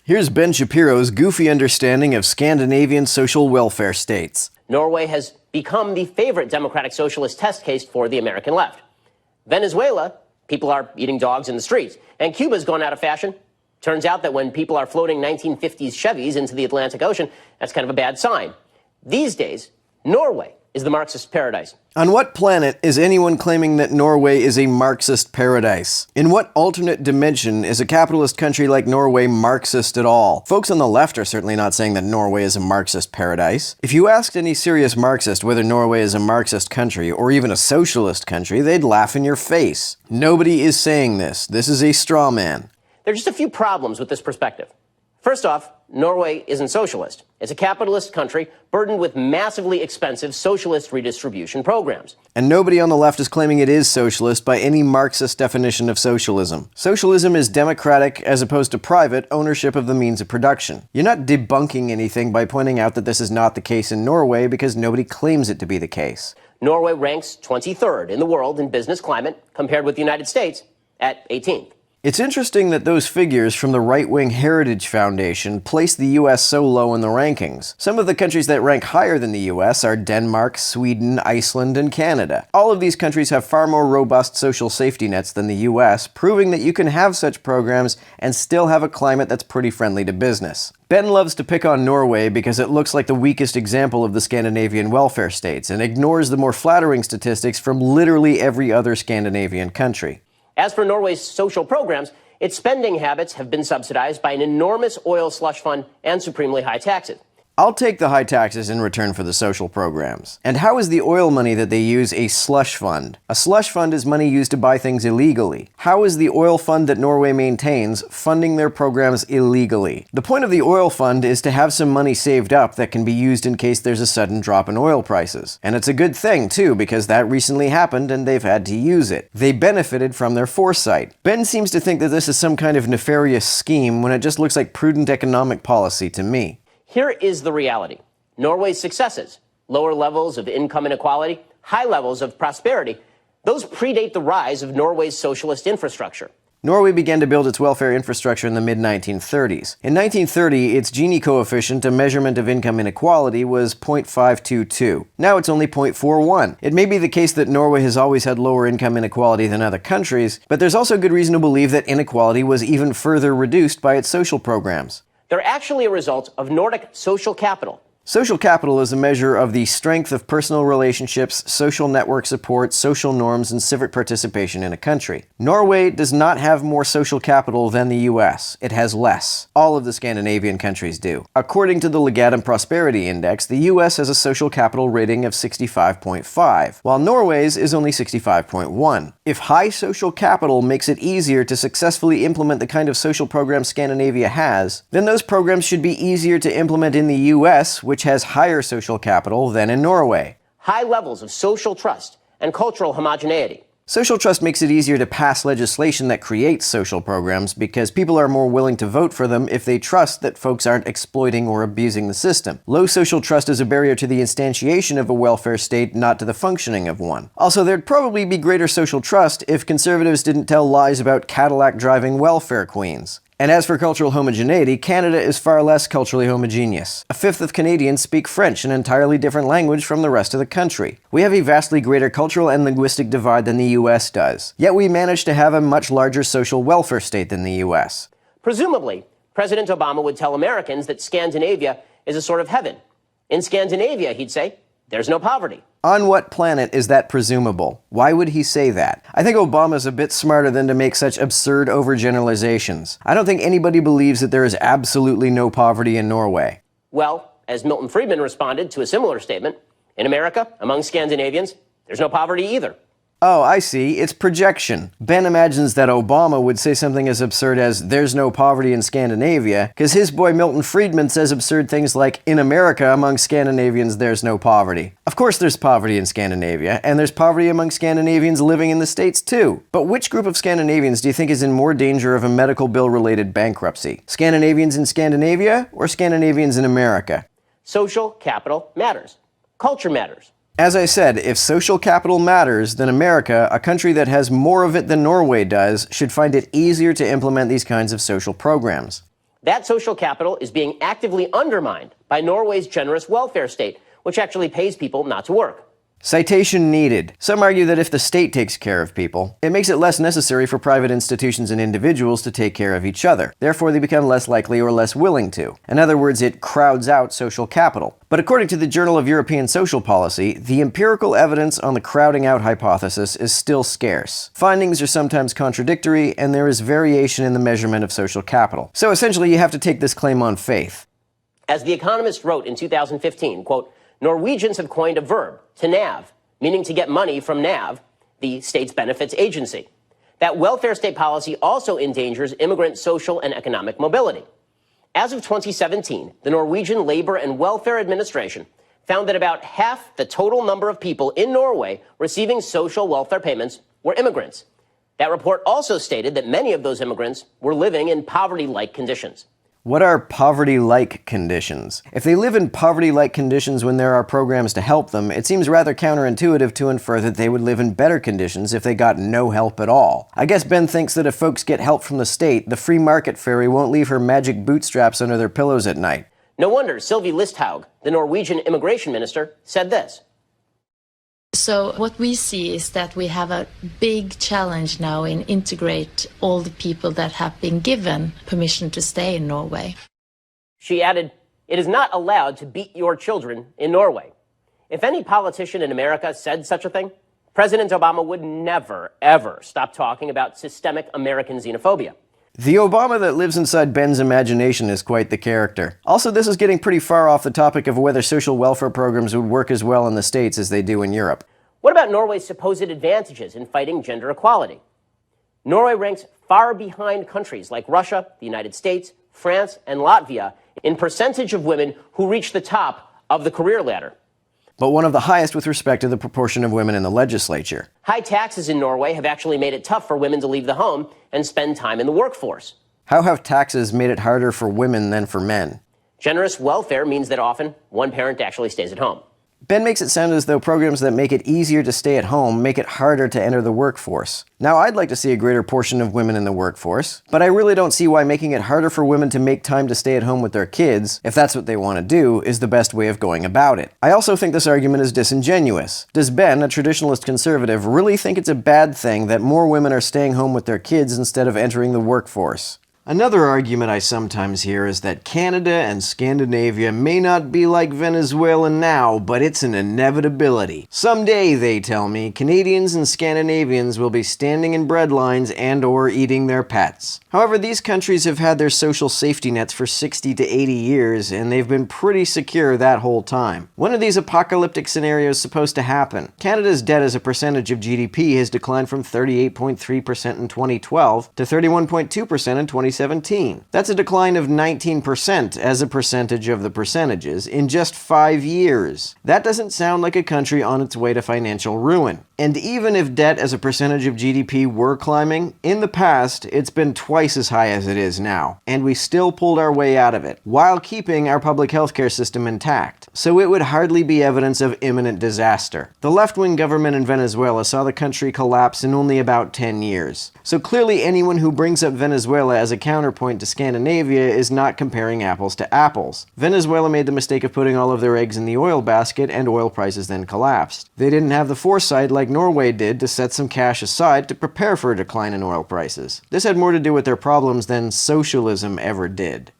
Here's Ben Shapiro's goofy understanding of Scandinavian social welfare states. Norway has become the favorite democratic socialist test case for the American left. Venezuela, people are eating dogs in the streets. And Cuba's gone out of fashion. Turns out that when people are floating 1950s Chevys into the Atlantic Ocean, that's kind of a bad sign. These days, Norway is the Marxist paradise. On what planet is anyone claiming that Norway is a Marxist paradise? In what alternate dimension is a capitalist country like Norway Marxist at all? Folks on the left are certainly not saying that Norway is a Marxist paradise. If you asked any serious Marxist whether Norway is a Marxist country or even a socialist country, they'd laugh in your face. Nobody is saying this. This is a straw man. There are just a few problems with this perspective. First off, Norway isn't socialist. It's a capitalist country burdened with massively expensive socialist redistribution programs. And nobody on the left is claiming it is socialist by any Marxist definition of socialism. Socialism is democratic as opposed to private ownership of the means of production. You're not debunking anything by pointing out that this is not the case in Norway because nobody claims it to be the case. Norway ranks 23rd in the world in business climate compared with the United States at 18th. It's interesting that those figures from the right-wing Heritage Foundation place the US so low in the rankings. Some of the countries that rank higher than the US are Denmark, Sweden, Iceland, and Canada. All of these countries have far more robust social safety nets than the US, proving that you can have such programs and still have a climate that's pretty friendly to business. Ben loves to pick on Norway because it looks like the weakest example of the Scandinavian welfare states and ignores the more flattering statistics from literally every other Scandinavian country. As for Norway's social programs, its spending habits have been subsidized by an enormous oil slush fund and supremely high taxes. I'll take the high taxes in return for the social programs. And how is the oil money that they use a slush fund? A slush fund is money used to buy things illegally. How is the oil fund that Norway maintains funding their programs illegally? The point of the oil fund is to have some money saved up that can be used in case there's a sudden drop in oil prices. And it's a good thing, too, because that recently happened and they've had to use it. They benefited from their foresight. Ben seems to think that this is some kind of nefarious scheme when it just looks like prudent economic policy to me. Here is the reality. Norway's successes, lower levels of income inequality, high levels of prosperity, those predate the rise of Norway's socialist infrastructure. Norway began to build its welfare infrastructure in the mid-1930s. In 1930, its Gini coefficient, a measurement of income inequality, was 0.522. Now it's only 0.41. It may be the case that Norway has always had lower income inequality than other countries, but there's also good reason to believe that inequality was even further reduced by its social programs. They're actually a result of Nordic social capital. Social capital is a measure of the strength of personal relationships, social network support, social norms, and civic participation in a country. Norway does not have more social capital than the US. It has less. All of the Scandinavian countries do. According to the Legatum Prosperity Index, the US has a social capital rating of 65.5, while Norway's is only 65.1. If high social capital makes it easier to successfully implement the kind of social programs Scandinavia has, then those programs should be easier to implement in the US, which has higher social capital than in Norway. High levels of social trust and cultural homogeneity. Social trust makes it easier to pass legislation that creates social programs because people are more willing to vote for them if they trust that folks aren't exploiting or abusing the system. Low social trust is a barrier to the instantiation of a welfare state, not to the functioning of one. Also, there'd probably be greater social trust if conservatives didn't tell lies about Cadillac-driving welfare queens. And as for cultural homogeneity, Canada is far less culturally homogeneous. A fifth of Canadians speak French, an entirely different language from the rest of the country. We have a vastly greater cultural and linguistic divide than the US does. Yet we manage to have a much larger social welfare state than the US. Presumably, President Obama would tell Americans that Scandinavia is a sort of heaven. In Scandinavia, he'd say, there's no poverty. On what planet is that presumable? Why would he say that? I think Obama's a bit smarter than to make such absurd overgeneralizations. I don't think anybody believes that there is absolutely no poverty in Norway. Well, as Milton Friedman responded to a similar statement, in America, among Scandinavians, there's no poverty either. Oh, I see. It's projection. Ben imagines that Obama would say something as absurd as, there's no poverty in Scandinavia, because his boy Milton Friedman says absurd things like, in America, among Scandinavians, there's no poverty. Of course there's poverty in Scandinavia, and there's poverty among Scandinavians living in the States too. But which group of Scandinavians do you think is in more danger of a medical bill-related bankruptcy? Scandinavians in Scandinavia, or Scandinavians in America? Social capital matters. Culture matters. As I said, if social capital matters, then America, a country that has more of it than Norway does, should find it easier to implement these kinds of social programs. That social capital is being actively undermined by Norway's generous welfare state, which actually pays people not to work. Citation needed. Some argue that if the state takes care of people, it makes it less necessary for private institutions and individuals to take care of each other. Therefore, they become less likely or less willing to. In other words, it crowds out social capital. But according to the Journal of European Social Policy, the empirical evidence on the crowding out hypothesis is still scarce. Findings are sometimes contradictory, and there is variation in the measurement of social capital. So essentially, you have to take this claim on faith. As The Economist wrote in 2015, quote, Norwegians have coined a verb, to nav, meaning to get money from NAV, the state's benefits agency. That welfare state policy also endangers immigrant social and economic mobility. As of 2017, the Norwegian Labor and Welfare Administration found that about half the total number of people in Norway receiving social welfare payments were immigrants. That report also stated that many of those immigrants were living in poverty-like conditions. What are poverty-like conditions? If they live in poverty-like conditions when there are programs to help them, it seems rather counterintuitive to infer that they would live in better conditions if they got no help at all. I guess Ben thinks that if folks get help from the state, the free market fairy won't leave her magic bootstraps under their pillows at night. No wonder Sylvie Listhaug, the Norwegian immigration minister, said this. So what we see is that we have a big challenge now in integrate all the people that have been given permission to stay in Norway. She added, it is not allowed to beat your children in Norway. If any politician in America said such a thing, President Obama would never, ever stop talking about systemic American xenophobia. The Obama that lives inside Ben's imagination is quite the character. Also, this is getting pretty far off the topic of whether social welfare programs would work as well in the States as they do in Europe. What about Norway's supposed advantages in fighting gender equality? Norway ranks far behind countries like Russia, the United States, France, and Latvia in percentage of women who reach the top of the career ladder. But one of the highest with respect to the proportion of women in the legislature. High taxes in Norway have actually made it tough for women to leave the home and spend time in the workforce. How have taxes made it harder for women than for men? Generous welfare means that often one parent actually stays at home. Ben makes it sound as though programs that make it easier to stay at home make it harder to enter the workforce. Now, I'd like to see a greater portion of women in the workforce, but I really don't see why making it harder for women to make time to stay at home with their kids, if that's what they want to do, is the best way of going about it. I also think this argument is disingenuous. Does Ben, a traditionalist conservative, really think it's a bad thing that more women are staying home with their kids instead of entering the workforce? Another argument I sometimes hear is that Canada and Scandinavia may not be like Venezuela now, but it's an inevitability. Someday, they tell me, Canadians and Scandinavians will be standing in bread lines and/or eating their pets. However, these countries have had their social safety nets for 60 to 80 years, and they've been pretty secure that whole time. When are these apocalyptic scenarios supposed to happen? Canada's debt as a percentage of GDP has declined from 38.3% in 2012 to 31.2% in 2017. That's a decline of 19% as a percentage of the percentages in just 5 years. That doesn't sound like a country on its way to financial ruin. And even if debt as a percentage of GDP were climbing, in the past, it's been twice as high as it is now. And we still pulled our way out of it, while keeping our public healthcare system intact. So it would hardly be evidence of imminent disaster. The left-wing government in Venezuela saw the country collapse in only about 10 years. So clearly anyone who brings up Venezuela as a counterpoint to Scandinavia is not comparing apples to apples. Venezuela made the mistake of putting all of their eggs in the oil basket, and oil prices then collapsed. They didn't have the foresight like Norway did to set some cash aside to prepare for a decline in oil prices. This had more to do with their problems than socialism ever did.